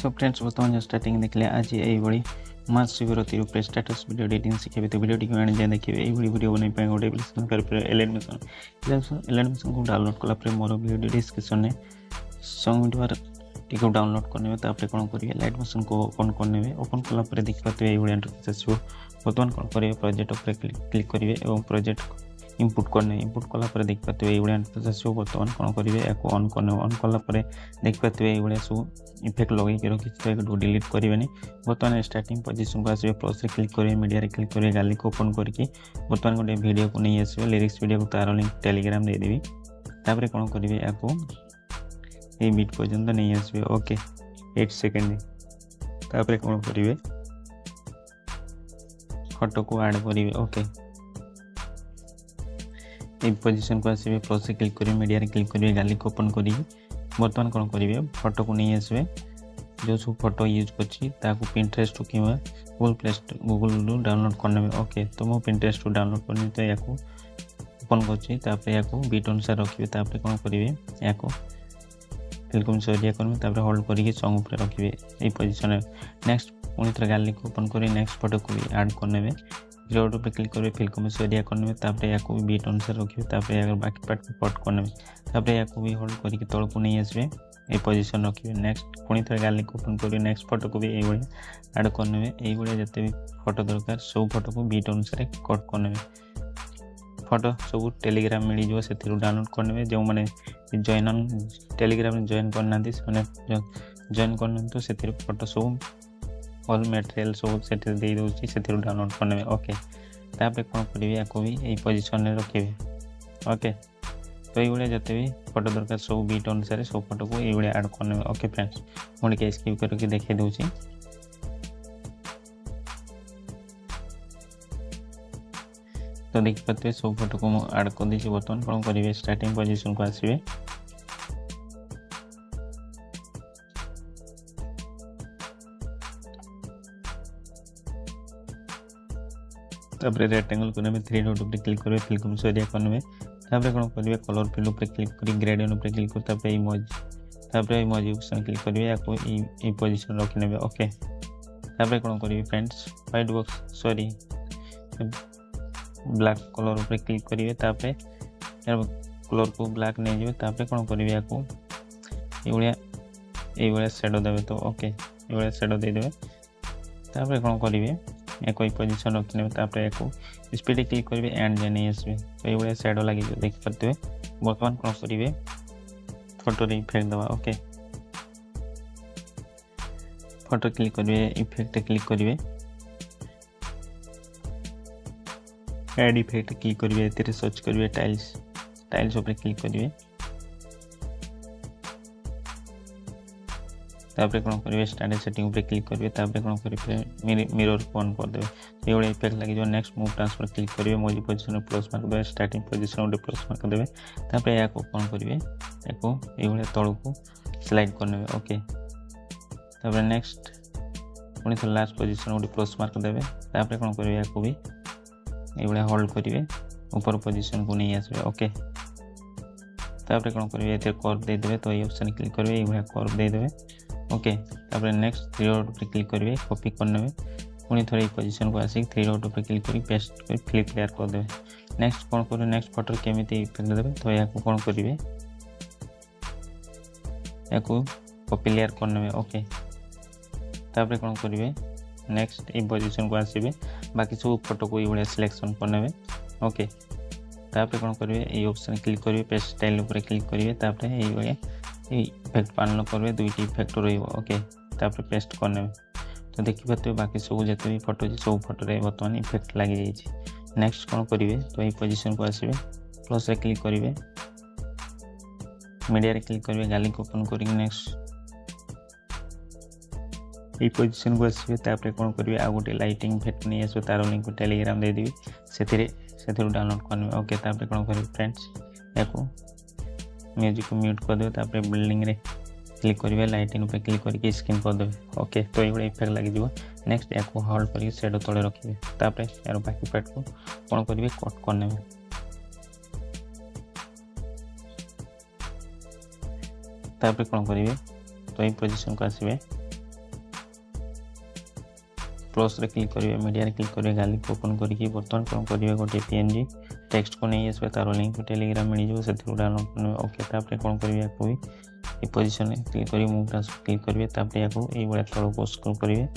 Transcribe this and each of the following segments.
So friends बर्तमान starting देखले आज ये महाशिवरात्रि उपर स्टेटस वीडियो एडिटिंग सिखेबे तो वीडियो टी आने जाए देखिए यही वीडियो बन गोटे एप्लिकेशन कर एलिमिशन को डाउनलोड कला मोर वीडियो डिस्क्रिप्शन में सॉन्ग वीडियो टी डाउनलोड करने कौन करेंगे लाइट मोशन को ओपन करने ओपन कलापर देखिए ये इंटरफेस आसो बर्तमान कौन करेंगे प्रोजेक्ट उपर क्लिक करेंगे और प्रोजेक्ट इनपुट करने इनपुट कलापर देखिए ये इंटरफेस आसो बर्तमान कौन करेंगे या ऑन करने ऑन कलापर देखिए ये सब इफेक्ट लगे रखी तो डिलीट करेंगे बर्तमान स्टार्टिंग पोजिशन को आसवे प्लस क्लिक करेंगे मीडिया क्लिक करेंगे गाली को ओपन करके बर्तमान गोटे वीडियो को नहीं आसवे लिरिक्स वीडियो को तार लिंक टेलीग्राम देदेवी तापर कौन करेंगे या ये बीट पर्यंत नहीं आसवे ओके 8 सेकेंड तापर कौन करेंगे फोटो को ऐड करेंगे ओके ये पोजिशन को आसवे प्लस क्लिक करेंगे मीडिया क्लिक करेंगे गाली को ओपन करेंगे बर्तमान कौन करेंगे फोटो को नहीं आसवे जो सब फोटो यूज कर पिंटरेस्ट कि गूगल डाउनलोड करने ओके तो मो पिंटरेस्ट डाउनलोड करनी तो या ओपन कर बीट अनुसार रखिए कौन करेंगे या फिल्म एरिया करेंगे होल्ड करके सॉन्ग उपर रखिए ये पोजिशन नेक्स्ट पुणी थे गाली को ओपन कर नेक्स्ट फोटो को भी ऐड करने ग्रेड पर क्लिक करेंगे फिल्म एरिया करने या बीट अनुसार रखिए बाकी पार्ट को कट करने या होल्ड करके तल को नहीं आसवे ये पोजिशन रखिए नेक्स्ट पुणी थे गाली को ओपन करेंगे नेक्स्ट फोटो को भी ये ऐड करने ये जिते भी फोटो दरकार सब फोटो को बीट अनुसार कट करने फोटो सब टेलीग्राम मिल जाए से डाउनलोड करने जो मैंने जॉइन ऑन टेलीग्राम जॉइन करना जॉइन करना तो से फोटो सब ऑल मटेरियल सब से दूसरी से डाउनलोड करने ओके तापर कौन करेंगे या भी यही पोजिशन रखिए ओके तो ये जिते भी फोटो दरकार सब बीट अनुसार सब फोटो को ये ऐड करने ओके फ्रेंड्स मुझे स्किप करके देखे दूसरी तो देखी पाते सब फोटो को ऐड कर दी बर्तमान कौन करेंगे स्टार्टिंग पोजिशन को आसवे तापर रेक्टेंगल करने 3 डॉट पर क्लिक करेंगे फिल्म एरिया करने कौन करेंगे कलर फिल उपर क्लिक कर ग्रेडियंट उपर क्लिक कर इमोजी ऑप्शन क्लिक करेंगे या पोजिशन रखने ओके तापर कौन करेंगे friends white box sorry black colour उपर क्लिक करेंगे कलर को ब्लैक नहीं जाए कौन करेंगे या ये शेडो देवे तो ओके ये शेडो देदेवे कौन करेंगे या कोई पोजिशन रखने स्पीड क्लिक करेंगे एंड जे नहीं आसवे तो ये शेडो लगे देख पाते बर्तमान कौन करेंगे फोटो इफेक्ट दवा ओके फोटो क्लिक करेंगे इफेक्ट क्लिक करेंगे एड इफेक्ट क्लिक करेंगे सर्च करेंगे टाइल्स उपर क्लिक करेंगे कौन करेंगे स्टैंडर्ड सेटिंग उपर क्लिक करेंगे कौन करेंगे मिरर को ऑन करदे तो ये इफेक्ट लगे नेक्स्ट मूव ट्रांसफर क्लिक करेंगे मोजी पोजिशन प्लस मार्क देवे स्टार्टिंग पोजिशन गोटे प्लस मार्क देवे या कौन करेंगे या तल को स्लाइड करने ओके नेक्स्ट पुणी थे लास्ट पोजिशन गोटे प्लस मार्क देवे कौन करेंगे या भी ये होल्ड करेंगे ऊपर पोजिशन को नहीं आसवे ओके तापर कौन करेंगे ये कर्व देदेवे तो ये ऑप्शन क्लिक करेंगे ये कर्व देदेवे ओके तापर नेक्स्ट 3 डॉट पर क्लिक करेंगे कॉपी करने पुणी थे पोजिशन को आसिक 3 डॉट पर क्लिक कर पेस्ट कर फ्लिप लेयर करदे नेक्स्ट कौन करेंगे नेक्स्ट फोटो केमी इफेक्ट देवे तो या कौन करेंगे या कॉपी लेयर करने ओके तापर कौन करेंगे नेक्स्ट ये पोजिशन को आसवे बाकी सब फोटो को ये सिलेक्शन करने ओके तापर कौन करेंगे ये ऑप्शन क्लिक करेंगे पेस्ट स्टाइल उपर क्लिक करेंगे ये इफेक्ट पालन करेंगे दुईटी इफेक्ट रोके तापर पेस्ट करने तो देखी पाते बाकी सब जिते भी फोटो सब फोटो बर्तमान इफेक्ट लग जाए नेक्स्ट कौन करेंगे तो ये पोजिशन को आसवे प्लस क्लिक करेंगे मीडिया क्लिक करेंगे गाली को ओपन करेंगे नेक्स्ट ये पोजिशन को आसवे कौन करेंगे आ गोटे लाइटिंग इफेक्ट नहीं आसो तार लिंक को टेलीग्राम देदेवी से डाउनलोड करने ओके तापर कौन करेंगे फ्रेंड्स या म्यूजिक को म्यूट करदे बिल्डिंग रे क्लिक करेंगे लाइटिंग पे क्लिक करके स्क्रीन करदे ओके तो ये इफेक्ट लगे नेक्स्ट या होल्ड करके शेडो तले रखिए यार बाकी पार्ट को कौन करेंगे कट करने कौन करेंगे तो ये पोजिशन को आसवे क्लोज रे क्लिक करेंगे मीडिया रे क्लिक करेंगे गार्लिक ओपन करके बर्तमान कौन करेंगे गोटे पीएनजी टेक्स्ट को नहीं आसबे तार लिंक टेलीग्राम मिल जाए से डाउनलोड करेंगे ओके तापर कौन करेंगे आपको भी ये पोजीशन क्लिक करेंगे मूव टास्क क्लिक करेंगे तापर आपको ये बड़ा तल को स्क्रॉल करेंगे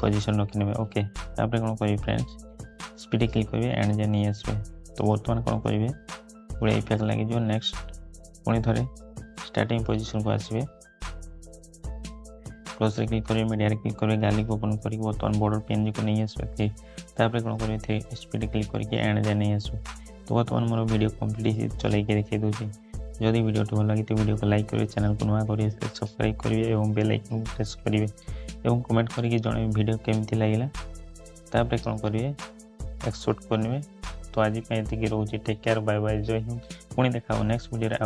पोजीशन रखी नेबे ओके तापर कौन करेंगे फ्रेंड्स स्पीड क्लिक करेंगे एंड जे नहीं आसबे तो बर्तमान कौन करेंगे गोटे इफेक्ट लगे जो नेक्स्ट पुणी थे स्टार्टिंग पोजीशन को आसबे क्लोज रे क्लिक करेंगे मीडिया रे क्लिक करेंगे गार्लिक ओपन करके बर्तमान बॉर्डर पीएनजी को नहीं आसबे तापर कौन करेंगे स्पीड क्लिक करके एंड जे नहीं आसबे तो बर्तमान मोर वीडियो कंप्लीट चल देखिए दूसरी जदि वीडियो भल लगे तो वीडियो को लाइक करेंगे चैनल को नुआ करेंगे सब्सक्राइब करेंगे और बेल आइकन प्रेस करेंगे और कमेंट करके जन वीडियो केमती लगे तापर कौन करेंगे एक्सपोर्ट करेंगे तो आज ये रोचे टेक केयर बाय बाय जय हिंद पुणी देखा नेक्स्ट वीडियो।